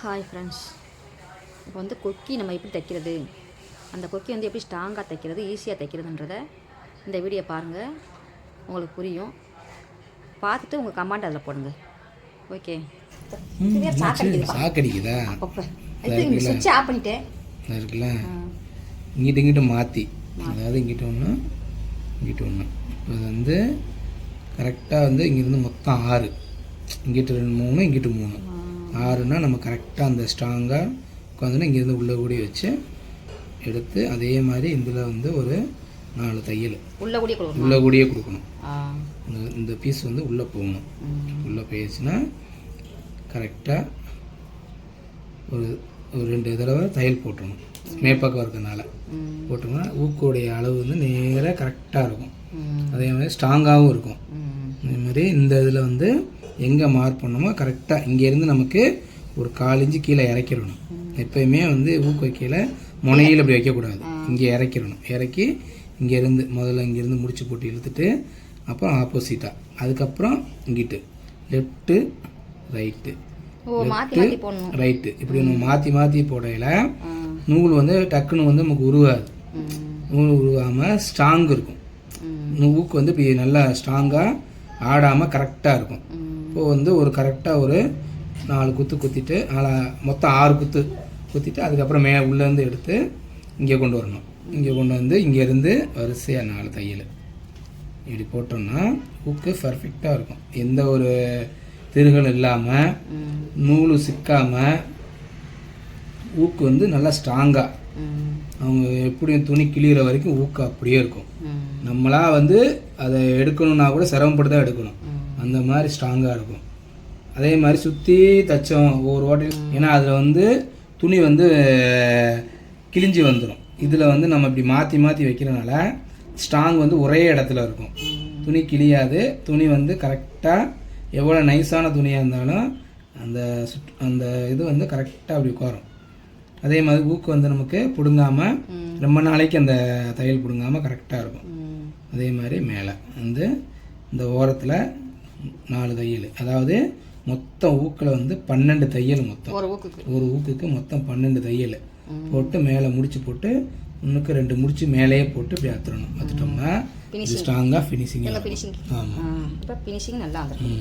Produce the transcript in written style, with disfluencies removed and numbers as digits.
Hi friends, இப்போ வந்து கொக்கி நம்ம எப்படி தைக்கிறது, அந்த கொக்கி வந்து எப்படி ஸ்ட்ராங்காக தைக்கிறது, ஈஸியாக தைக்கிறதுன்றத இந்த வீடியோ பாருங்கள், உங்களுக்கு புரியும். பார்த்துட்டு உங்கள் கமெண்ட் அதில் போடுங்க. ஓகே. சாக்கடிக்குதா அப்பப்போ சுவிட்ச் ஆஃப் பண்ணிட்டேன் இருக்குல்ல, இங்கிட்ட மாற்றி, அதாவது இங்கிட்ட ஒன்று இது வந்து கரெக்டாக வந்து இங்கேருந்து மொத்தம் 6, இங்கிட்ட 3, இங்கிட்ட 3, 6னா நம்ம கரெக்டாக அந்த ஸ்ட்ராங்காக உட்காந்துன்னா இங்கேருந்து உள்ளே கூடி வச்சு எடுத்து அதே மாதிரி இதில் வந்து ஒரு 4 தையல் உள்ளே கூடியே கொடுக்கணும். இந்த பீஸ் வந்து உள்ளே போகணும். உள்ளே போயிடுச்சுன்னா கரெக்டாக ஒரு 2 தடவை தையல் போட்டுடணும். மேற்பக்கம் இருக்கிறதுனால போட்டோம்னா ஊக்கோடைய அளவு வந்து நேராக கரெக்டாக இருக்கும். அதே மாதிரி ஸ்ட்ராங்காகவும் இருக்கும். அதே மாதிரி இந்த இதில் வந்து எங்கே மார்க் பண்ணணுமோ கரெக்டாக இங்கேருந்து நமக்கு ஒரு 1/4 இன்ச்சு கீழே இறக்கிடணும். எப்போயுமே வந்து ஊக்க கீழே முனையில் அப்படி வைக்கக்கூடாது, இங்கே இறக்கிடணும். இறக்கி இங்கேருந்து முதல்ல இங்கேருந்து முடிச்சு போட்டு இழுத்துட்டு அப்புறம் ஆப்போசிட்டாக, அதுக்கப்புறம் இங்கிட்டு லெஃப்ட்டு ரைட்டு ரைட்டு இப்படி நம்ம மாற்றி போடையில் நூல் வந்து டக்குன்னு வந்து நமக்கு உருவாது. நூல் உருவாமல் ஸ்ட்ராங் இருக்கும். ஊக்கு வந்து இப்படி நல்லா ஸ்ட்ராங்காக ஆடாமல் கரெக்டாக இருக்கும். இப்போது வந்து ஒரு கரெக்டாக ஒரு 4 குத்து குத்திட்டு மொத்தம் 6 குத்து குத்திட்டு அதுக்கப்புறம் உள்ளேருந்து எடுத்து இங்கே கொண்டு வரணும். இங்கே கொண்டு வந்து இங்கேருந்து வரிசையாக 4 தையல் இப்படி போட்டோம்னா ஊக்கு பர்ஃபெக்டாக இருக்கும். எந்த ஒரு திருகள் இல்லாமல், நூல் சிக்காமல், ஊக்கு வந்து நல்லா ஸ்ட்ராங்காக அவங்க எப்படியும் துணி கிளியிற வரைக்கும் ஊக்கு அப்படியே இருக்கும். நம்மளா வந்து அதை எடுக்கணும்னா கூட சிரமப்பட்டு தான் எடுக்கணும். அந்த மாதிரி ஸ்ட்ராங்காக இருக்கும். அதே மாதிரி சுற்றி தைச்சோம் ஒவ்வொரு ஓட்டையும், ஏன்னா அதில் வந்து துணி வந்து கிழிஞ்சி வந்துடும். இதில் வந்து நம்ம இப்படி மாற்றி வைக்கிறனால ஸ்ட்ராங் வந்து ஒரே இடத்துல இருக்கும். துணி கிழியாது. துணி வந்து கரெக்டாக எவ்வளோ நைஸான துணியாக இருந்தாலும் அந்த இது வந்து கரெக்டாக அப்படி உட்காரும். அதே மாதிரி ஊக்கு வந்து நமக்கு பிடுங்காமல் ரொம்ப நாளைக்கு அந்த தையல் பிடுங்காமல் கரெக்டாக இருக்கும். அதே மாதிரி மேலே வந்து இந்த ஓரத்தில் 4 தையல், அதாவது மொத்தம் ஊக்கில் வந்து 12 தையல். மொத்தம் ஒரு ஊக்குக்கு மொத்தம் 12 தையல் போட்டு மேலே முடிச்சு போட்டு இன்னுக்கு 2 முடிச்சு மேலேயே போட்டு இப்படி அத்துட்டோம்னா ஸ்ட்ராங்காக ஃபினிஷிங். ஆமாம், இப்போ ஃபினிஷிங் நல்லா இருக்கும்.